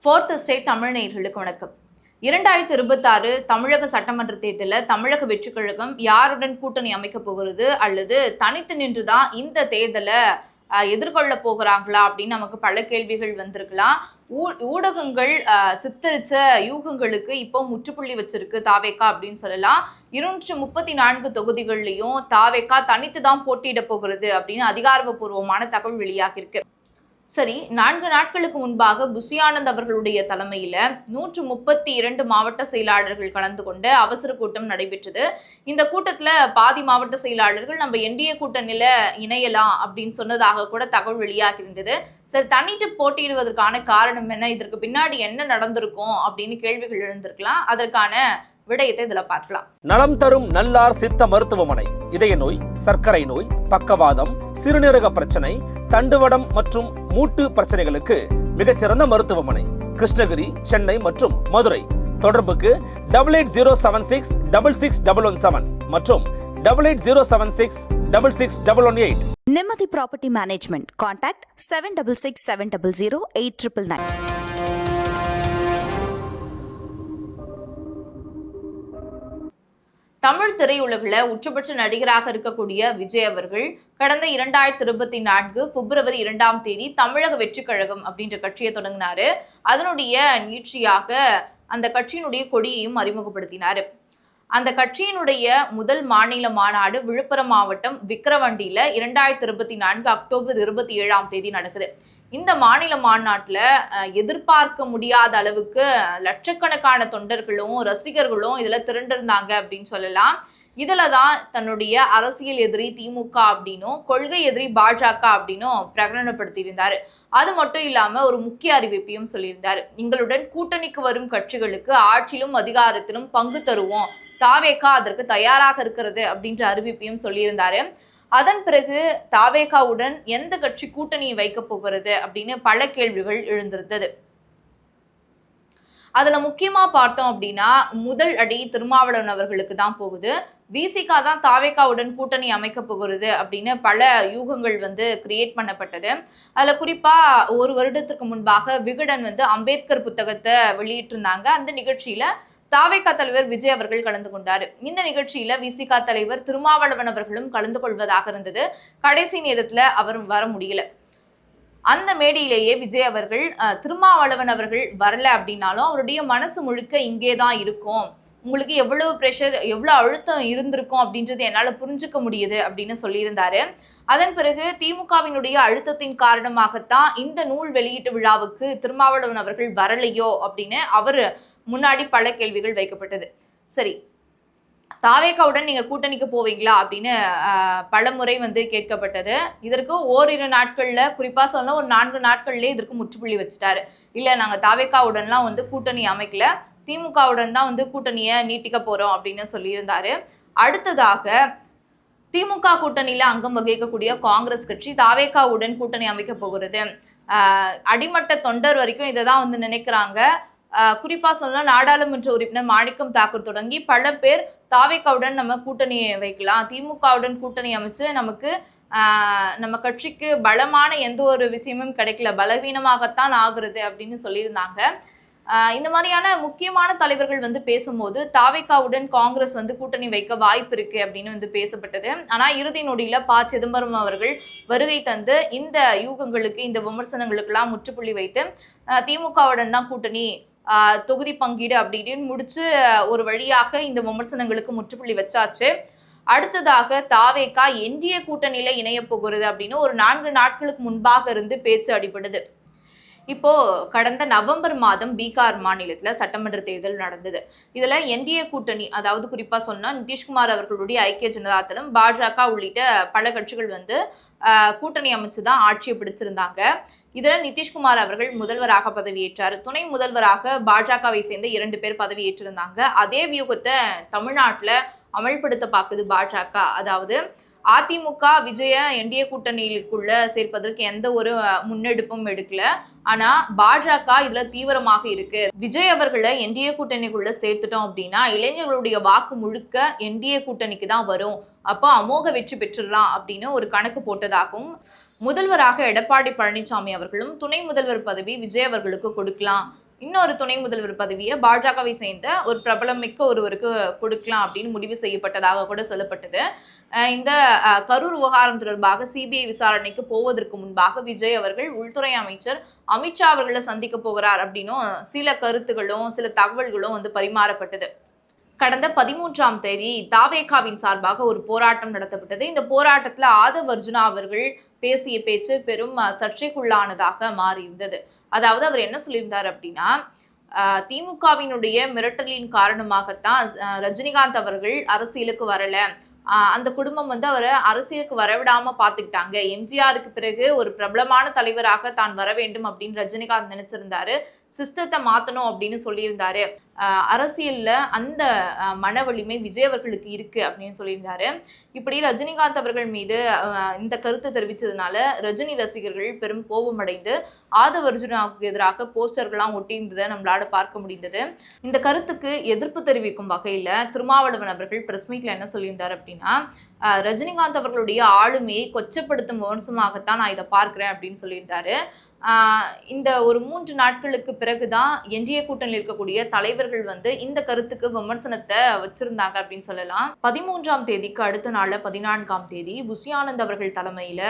4th state Tamil நேயர்களுக்கு வணக்கம். 2026 தமிழக சட்டமன்ற தேர்தலில் தமிழக வெற்றிக் கழகம் யாருடன் கூட்டணி அமைக்க போகிறது அல்லது தனித்து நின்றுதான் இந்த தேர்தலை எதிர்கொள்ள போகிறாங்களா அப்படின்னு நமக்கு பல கேள்விகள் வந்திருக்கலாம். ஊடகங்கள் சித்தரிச்ச யூகங்களுக்கு இப்போ முற்றுப்புள்ளி வச்சிருக்கு தாவேகா அப்படின்னு சொல்லலாம். 234 தொகுதிகள்லையும் தாவேகா தனித்து தான் போட்டியிட போகிறது அப்படின்னு அதிகாரப்பூர்வமான தகவல் வெளியாகிருக்கு. சரி, 4 நாட்களுக்கு முன்பாக புஷி ஆனந்த் அவர்களுடைய தலைமையில 132 மாவட்ட செயலாளர்கள் கலந்து கொண்டு அவசர கூட்டம் நடைபெற்றது. இந்த கூட்டத்துல பாதி மாவட்ட செயலாளர்கள் நம்ம என்டிஏ கூட்டணியில இணையலாம் அப்படின்னு சொன்னதாக கூட தகவல் வெளியாகி இருந்தது. சரி, தனித்து போட்டியிடுவதற்கான காரணம் என்ன, இதற்கு பின்னாடி என்ன நடந்திருக்கும் அப்படின்னு கேள்விகள் எழுந்திருக்கலாம். அதற்கான விடயத்தை இதுல பார்க்கலாம். நலம் தரும் நல்லார் சித்த மருத்துவமனை இதய நோய், சர்க்கரை நோய், பக்கவாதம், சிறுநீரக பிரச்சனை, தண்டுவடம் மற்றும் மூட்டு பிரச்சனைகளுக்கு மிகச்சிறந்த மருத்துவமனை. கிருஷ்ணகிரி, சென்னை மற்றும் மதுரை. தொடர்புக்கு 8807666117 மற்றும் 8807666118. நிம்மதி ப்ராப்பர்ட்டி மேனேஜ்மெண்ட். கான்டாக்ட் 7667008999. தமிழ் திரையுலகில் உச்சபட்ச நடிகராக இருக்கக்கூடிய விஜய் அவர்கள் கடந்த 2024 பிப்ரவரி 2ஆம் தேதி தமிழக வெற்றிக் கழகம் அப்படின்ற கட்சியை தொடங்கினாரு. அதனுடைய நீட்சியாக அந்த கட்சியினுடைய கொடியையும் அறிமுகப்படுத்தினாரு. அந்த கட்சியினுடைய முதல் மாநில மாநாடு விழுப்புரம் மாவட்டம் விக்கிரவாண்டியில 2024 அக்டோபர் 27ஆம் தேதி நடக்குது. இந்த மாநில மாநாட்டில் எதிர்பார்க்க முடியாத அளவுக்கு லட்சக்கணக்கான தொண்டர்களும் ரசிகர்களும் இதுல திரண்டிருந்தாங்க அப்படின்னு சொல்லலாம். இதுல தான் தன்னுடைய அரசியல் எதிரி திமுக அப்படின்னும் கொள்கை எதிரி பாஜக அப்படின்னும் பிரகடனப்படுத்தியிருந்தாரு. அது மட்டும் இல்லாம ஒரு முக்கிய அறிவிப்பையும் சொல்லியிருந்தாரு. எங்களுடன் கூட்டணிக்கு வரும் கட்சிகளுக்கு ஆட்சியிலும் அதிகாரத்திலும் பங்கு தருவோம், தாவேகா அதற்கு தயாராக இருக்கிறது அப்படின்ற அறிவிப்பையும் சொல்லியிருந்தாரு. அதன் பிறகு தாவேகாவுடன் எந்த கட்சி கூட்டணியை வைக்க போகிறது அப்படின்னு பல கேள்விகள் எழுந்திருந்தது. அதுல முக்கியமா பார்த்தோம் அப்படின்னா முதல் அடி திருமாவளவன் அவர்களுக்கு தான் போகுது. விசிகா தான் தாவேகாவுடன் கூட்டணி அமைக்க போகிறது அப்படின்னு பல யூகங்கள் கிரியேட் பண்ணப்பட்டது. அதுல குறிப்பா ஒரு வருடத்திற்கு முன்பாக விகடன் அம்பேத்கர் புத்தகத்தை வெளியிட்டிருந்தாங்க. அந்த நிகழ்ச்சியில தாவேகா தலைவர் விஜய் அவர்கள் கலந்து கொண்டாரு. இந்த நிகழ்ச்சியில விசிகா தலைவர் திருமாவளவன் அவர்களும் கலந்து கொள்வதாக இருந்தது. கடைசி நேரத்துல அவர் வர முடியல. அந்த மேடையிலேயே விஜய் அவர்கள் திருமாவளவன் அவர்கள் வரல அப்படின்னாலும் அவருடைய மனசு முழுக்க இங்கேதான் இருக்கும், உங்களுக்கு எவ்வளவு பிரஷர் எவ்வளவு அழுத்தம் இருந்திருக்கும் அப்படின்றது என்னால புரிஞ்சுக்க முடியுது அப்படின்னு சொல்லியிருந்தாரு. அதன் பிறகு திமுகவினுடைய அழுத்தத்தின் காரணமாகத்தான் இந்த நூல் வெளியீட்டு விழாவுக்கு திருமாவளவன் அவர்கள் வரலையோ அப்படின்னு அவர் முன்னாடி பல கேள்விகள் வைக்கப்பட்டது. சரி, தாவேகாவுடன் நீங்க கூட்டணிக்கு போவீங்களா அப்படின்னு பல முறை கேட்கப்பட்டது. இதற்கு ஓரிரு நாட்கள்ல, குறிப்பா சொன்ன ஒரு 4 நாட்கள்லயே இதற்கு முற்றுப்புள்ளி வச்சுட்டாரு. இல்ல, நாங்க தாவேகாவுடன்லாம் கூட்டணி அமைக்கல, திமுகவுடன் தான் கூட்டணியை நீட்டிக்க போறோம் அப்படின்னு சொல்லியிருந்தாரு. அடுத்ததாக திமுக கூட்டணியில அங்கம் வகிக்கக்கூடிய காங்கிரஸ் கட்சி தாவேகாவுடன் கூட்டணி அமைக்க போகிறது. அடிமட்ட தொண்டர் வரைக்கும் இதை தான் நினைக்கிறாங்க. குறிப்பா சொன்னா நாடாளுமன்ற உறுப்பினர் மாணிக்கம் தாக்கூர் தொடங்கி பல பேர் தாவேகாவுடன் நம்ம கூட்டணியை வைக்கலாம், திமுகவுடன் கூட்டணி அமைச்சு நமக்கு நம்ம கட்சிக்கு பலமான எந்த ஒரு விஷயமும் கிடைக்கல, பலவீனமாகத்தான் ஆகுறது அப்படின்னு சொல்லியிருந்தாங்க. இந்த மாதிரியான முக்கியமான தலைவர்கள் பேசும்போது தாவேகாவுடன் காங்கிரஸ் கூட்டணி வைக்க வாய்ப்பு இருக்கு அப்படின்னு பேசப்பட்டது. ஆனா இறுதி நொடியில ப. சிதம்பரம் அவர்கள் வருகை தந்து இந்த யூகங்களுக்கு, இந்த விமர்சனங்களுக்கு எல்லாம் முற்றுப்புள்ளி வைத்து திமுகவுடன் தான் கூட்டணி, தொகுதி பங்கீடு அப்படின்னு முடிச்சு ஒரு வழியாக இந்த விமர்சனங்களுக்கு முற்றுப்புள்ளி வச்சாச்சு. அடுத்ததாக தாவேகா என்டிஏ கூட்டணியில இணைய போகிறது அப்படின்னு ஒரு 4 நாட்களுக்கு முன்பாக இருந்து பேச்சு அடிபடுது. இப்போ கடந்த நவம்பர் மாதம் பீகார் மாநிலத்துல சட்டமன்ற தேர்தல் நடந்தது. இதுல என்டிஏ கூட்டணி, அதாவது குறிப்பா சொன்னா நிதிஷ்குமார் அவர்களுடைய ஐக்கிய ஜனதா தளம், பாஜக உள்ளிட்ட பல கட்சிகள் கூட்டணி அமைச்சுதான் ஆட்சியை பிடிச்சிருந்தாங்க. இதுல நிதிஷ்குமார் அவர்கள் முதல்வராக பதவியேற்றார். துணை முதல்வராக பாஜகவை சேர்ந்த 2 பேர் பதவியேற்றிருந்தாங்க. அதே வியூகத்தை தமிழ்நாட்டுல அமல்படுத்த பார்க்குது பாஜக. அதாவது அதிமுக விஜய என்டிஏ கூட்டணிக்குள்ள சேர்ப்பதற்கு எந்த ஒரு முன்னெடுப்பும் எடுக்கல. ஆனா பாஜக இதுல தீவிரமாக இருக்கு. விஜய் அவர்களை என்டிஏ கூட்டணிக்குள்ள சேர்த்துட்டோம் அப்படின்னா இளைஞர்களுடைய வாக்கு முழுக்க என்டிஏ கூட்டணிக்கு தான் வரும், அப்போ அமோக வெற்றி பெற்றுடலாம் அப்படின்னு ஒரு கணக்கு போட்டதாகவும் முதல்வராக எடப்பாடி பழனிசாமி அவர்களும் துணை முதல்வர் பதவி விஜய் அவர்களுக்கு கொடுக்கலாம் இன்னொரு துணை முதல்வர் பதவியை பாஜகவை சேர்ந்த ஒரு பிரபலம் மிக்க ஒருவருக்கு கொடுக்கலாம் அப்படின்னு முடிவு செய்யப்பட்டதாக கூட சொல்லப்பட்டது. இந்த கரூர் விவகாரம் தொடர்பாக சிபிஐ விசாரணைக்கு போவதற்கு முன்பாக விஜய் அவர்கள் உள்துறை அமைச்சர் அமித்ஷா அவர்களை சந்திக்க போகிறார் அப்படின்னும் சில கருத்துகளும் சில தகவல்களும் வந்து பரிமாறப்பட்டது. கடந்த 13ஆம் தேதி தாவேகாவின் சார்பாக ஒரு போராட்டம் நடத்தப்பட்டது. இந்த போராட்டத்துல ஆதவ் அர்ஜுனா அவர்கள் பேசிய பேச்சு பெரும் சர்ச்சைக்குள்ளானதாக மாறியிருந்தது. அதாவது அவர் என்ன சொல்லியிருந்தார் அப்படின்னா, திமுகவினுடைய மிரட்டலின் காரணமாகத்தான் ரஜினிகாந்த் அவர்கள் அரசியலுக்கு வரல, அந்த குடும்பம் வந்து அவரை அரசியலுக்கு வரவிடாம பாத்துக்கிட்டாங்க. எம்ஜிஆருக்கு பிறகு ஒரு பிரபலமான தலைவராக தான் வர வேண்டும் அப்படின்னு ரஜினிகாந்த் நினைச்சிருந்தாரு, சிஸ்டத்தை மாத்தணும் அப்படின்னு சொல்லியிருந்தாரு. அரசியல்ல அந்த மன வலிமை விஜய் அவர்களுக்கு இருக்கு அப்படின்னு சொல்லியிருந்தாரு. இப்படி ரஜினிகாந்த் அவர்கள் மீது இந்த கருத்தை தெரிவிச்சதுனால ரஜினி ரசிகர்கள் பெரும் கோபமடைந்து ஆதவ் அர்ஜுனாவுக்கு எதிராக போஸ்டர்கள்லாம் ஒட்டியிருந்ததை நம்மளால பார்க்க முடிந்தது. இந்த கருத்துக்கு எதிர்ப்பு தெரிவிக்கும் வகையில திருமாவளவன் அவர்கள் பிரஸ் மீட்ல என்ன சொல்லியிருந்தார் அப்படின்னா, ரஜினிகாந்த் அவர்களுடைய ஆளுமையை கொச்சப்படுத்தும் விமர்சனமாகத்தான் நான் இதை பார்க்கிறேன் அப்படின்னு சொல்லியிருந்தாரு. இந்த ஒரு 3 நாட்களுக்கு பிறகுதான் என்டிஏ கூட்டணியில் இருக்கக்கூடிய தலைவர்கள் வந்து இந்த கருத்துக்கு விமர்சனத்தை வச்சிருந்தாங்க அப்படின்னு சொல்லலாம். 13ஆம் தேதிக்கு அடுத்த நாள்ல 14ஆம் தேதி புஷி ஆனந்த் அவர்கள் தலைமையில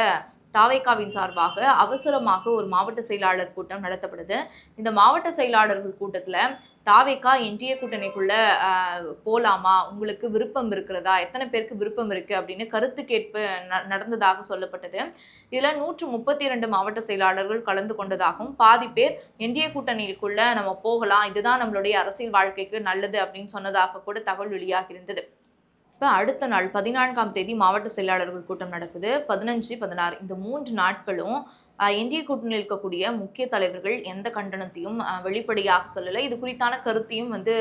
தாவேகாவின் சார்பாக அவசரமாக ஒரு மாவட்ட செயலாளர் கூட்டம் நடத்தப்படுது. இந்த மாவட்ட செயலாளர்கள் கூட்டத்துல தாவேகா என்டிஏ கூட்டணிக்குள்ள போலாமா, உங்களுக்கு விருப்பம் இருக்கிறதா, எத்தனை பேருக்கு விருப்பம் இருக்கு அப்படின்னு கருத்து கேட்பு நடந்ததாக சொல்லப்பட்டது. இதுல 132 மாவட்ட செயலாளர்கள் கலந்து கொண்டதாகவும், பாதி பேர் என்டிஏ கூட்டணிக்குள்ள நம்ம போகலாம், இதுதான் நம்மளுடைய அரசியல் வாழ்க்கைக்கு நல்லது அப்படின்னு சொன்னதாக கூட தகவல் வெளியாகி இருந்தது. இப்போ அடுத்த நாள் 14ஆம் தேதி மாவட்ட செயலாளர்கள் கூட்டம் நடக்குது. 15, 16 இந்த 3 நாட்களும் என்டிஏ கூட்டணியில் இருக்கக்கூடிய முக்கிய தலைவர்கள் எந்த கண்டனத்தையும் வெளிப்படையாக சொல்லலை. இது குறித்தான கருத்தையும் வந்து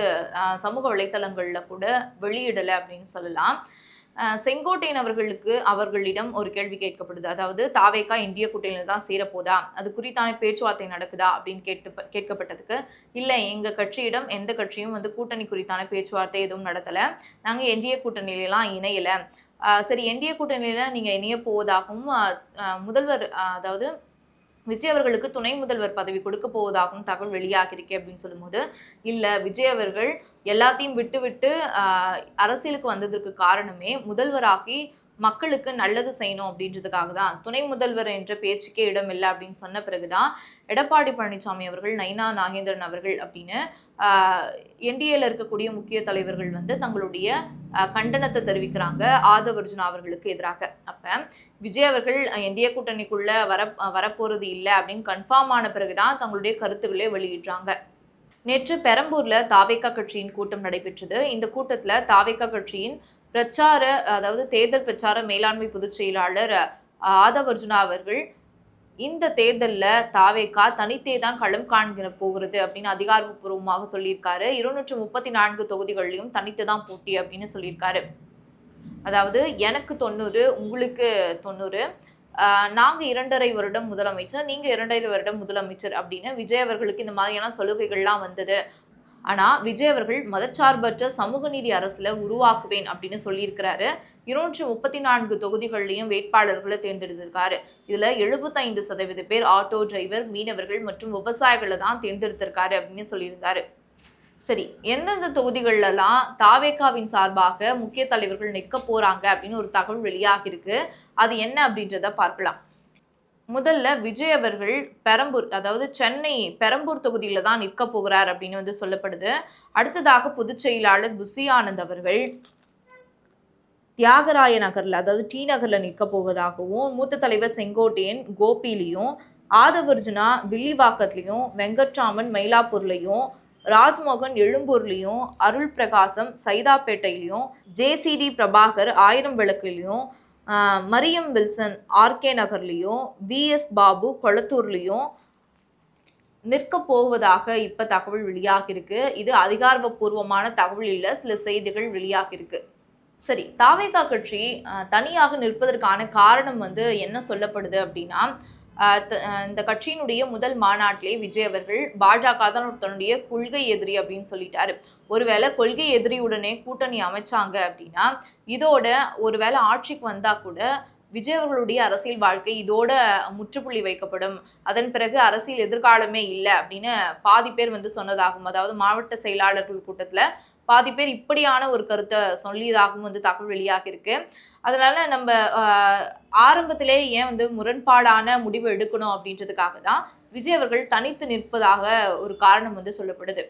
சமூக வலைத்தளங்கள்ல கூட வெளியிடலை அப்படின்னு சொல்லலாம். செங்கோட்டையன் அவர்களிடம் ஒரு கேள்வி கேட்கப்படுது. அதாவது தாவேகா இந்திய கூட்டணியில தான் சேரப்போதா, அது குறித்தான பேச்சுவார்த்தை நடக்குதா அப்படின்னு கேட்கப்பட்டதுக்கு, இல்லை எங்க கட்சியிடம் எந்த கட்சியும் வந்து கூட்டணி குறித்தான பேச்சுவார்த்தை எதுவும் நடத்தல, நாங்க என்டிஏ கூட்டணியிலாம் இணையல. சரி, என்டிஏ கூட்டணியில நீங்க இணைய போவதாகவும் முதல்வர் அதாவது விஜய் அவர்களுக்கு துணை முதல்வர் பதவி கொடுக்க போவதாகவும் தகவல் வெளியாகிருக்கு அப்படின்னு சொல்லும்போது, இல்லை விஜய் அவர்கள் எல்லாத்தையும் விட்டு அரசியலுக்கு வந்ததற்கு காரணமே முதல்வராகி மக்களுக்கு நல்லது செய்யணும் அப்படின்றதுக்காக தான், துணை முதல்வர் என்ற பேச்சுக்கே இடம் இல்லை அப்படின்னு சொன்ன பிறகுதான் எடப்பாடி பழனிசாமி அவர்கள், நைனா நாகேந்திரன் அவர்கள் அப்படின்னு என்டிஏல இருக்கக்கூடிய முக்கிய தலைவர்கள் வந்து தங்களுடைய கண்டனத்தை தெரிவிக்கிறாங்க ஆதவ் அர்ஜுனா அவர்களுக்கு எதிராக. அப்ப விஜய் அவர்கள் என்டிஏ கூட்டணிக்குள்ள வரப்போறது இல்லை அப்படின்னு கன்ஃபார்ம் ஆன பிறகுதான் தங்களுடைய கருத்துக்களே வெளியிடுறாங்க. நேற்று பெரம்பூர்ல தாவேகா கட்சியின் கூட்டம் நடைபெற்றது. இந்த கூட்டத்துல தாவேகா கட்சியின் அதாவது தேர்தல் பிரச்சார மேலாண்மை பொதுச் செயலாளர் ஆதவ் அர்ஜுனா அவர்கள், இந்த தேர்தல்ல தாவேகா தனித்தே தான் களம் காண்கிற போகிறது அப்படின்னு அதிகாரப்பூர்வமாக சொல்லியிருக்காரு. 234 தொகுதிகளிலும் தனித்து தான் போட்டி அப்படின்னு சொல்லியிருக்காரு. அதாவது எனக்கு 90, உங்களுக்கு 90, நாங்க 2.5 வருடம் முதலமைச்சர், நீங்க 2.5 வருடம் முதலமைச்சர் அப்படின்னு விஜய் அவர்களுக்கு இந்த மாதிரியான சலுகைகள்லாம் வந்தது. ஆனா விஜய் அவர்கள் மதச்சார்பற்ற சமூக நீதி அரசுல உருவாக்குவேன் அப்படின்னு சொல்லியிருக்கிறாரு. 234 தொகுதிகளிலையும் வேட்பாளர்களை தேர்ந்தெடுத்திருக்காரு. இதுல 75% பேர் ஆட்டோ டிரைவர், மீனவர்கள் மற்றும் விவசாயிகளை தான் தேர்ந்தெடுத்திருக்காரு அப்படின்னு சொல்லியிருந்தாரு. சரி, எந்தெந்த தொகுதிகளெல்லாம் தாவேகாவின் சார்பாக முக்கிய தலைவர்கள் நிற்க போறாங்க அப்படின்னு ஒரு தகவல் வெளியாகி இருக்கு. அது என்ன அப்படின்றத பார்க்கலாம். முதல்ல விஜய் அவர்கள் பெரம்பூர், அதாவது சென்னை பெரம்பூர் தொகுதியில தான் நிற்க போகிறார் அப்படின்னு வந்து சொல்லப்படுது. அடுத்ததாக பொதுச் செயலாளர் புஷி ஆனந்த் அவர்கள் தியாகராய நகர்ல, அதாவது டி நகர்ல நிற்க போவதாகவும், மூத்த தலைவர் செங்கோட்டையன் கோபிலையும், ஆதவ் அர்ஜுனா வில்லிவாக்கத்திலையும், வெங்கட்ராமன் மயிலாப்பூர்லையும், ராஜ்மோகன் எழும்பூர்லையும், அருள் பிரகாசம் சைதாப்பேட்டையிலையும், ஜேசிடி பிரபாகர் ஆயிரம் விளக்குலையும், மரியம் வில்சன் ஆர்கே நகர்லையும், விஎஸ் பாபு கொளத்தூர்லையும் நிற்க போவதாக இப்ப தகவல் வெளியாகிருக்கு. இது அதிகாரப்பூர்வமான தகவல் இல்லை, சில செய்திகள் வெளியாகிருக்கு. சரி, தாவேகா கட்சி தனியாக நிற்பதற்கான காரணம் வந்து என்ன சொல்லப்படுது அப்படின்னா, இந்த கட்சியினுடைய முதல் மாநாட்டிலே விஜய் அவர்கள் பாஜக தான் தன்னுடைய கொள்கை எதிரி அப்படின்னு சொல்லிட்டாரு. ஒருவேளை கொள்கை எதிரியுடனே கூட்டணி அமைச்சாங்க அப்படின்னா, இதோட ஒருவேளை ஆட்சிக்கு வந்தா கூட விஜய் அவர்களுடைய அரசியல் வாழ்க்கை இதோட முற்றுப்புள்ளி வைக்கப்படும், அதன் பிறகு அரசியல் எதிர்காலமே இல்லை அப்படின்னு பாதி பேர் வந்து சொன்னதாகும். அதாவது மாவட்ட செயலாளர்கள் கூட்டத்துல பாதி பேர் இப்படியான ஒரு கருத்தை சொல்லியதாகவும் வந்து தகவல் வெளியாகி இருக்கு. அதனால நம்ம ஆரம்பத்திலே ஏன் வந்து முரண்பாடான முடிவு எடுக்கணும் அப்படின்றதுக்காக தான் விஜய் அவர்கள் தனித்து நிற்பதாக ஒரு காரணம் வந்து சொல்லப்படுது.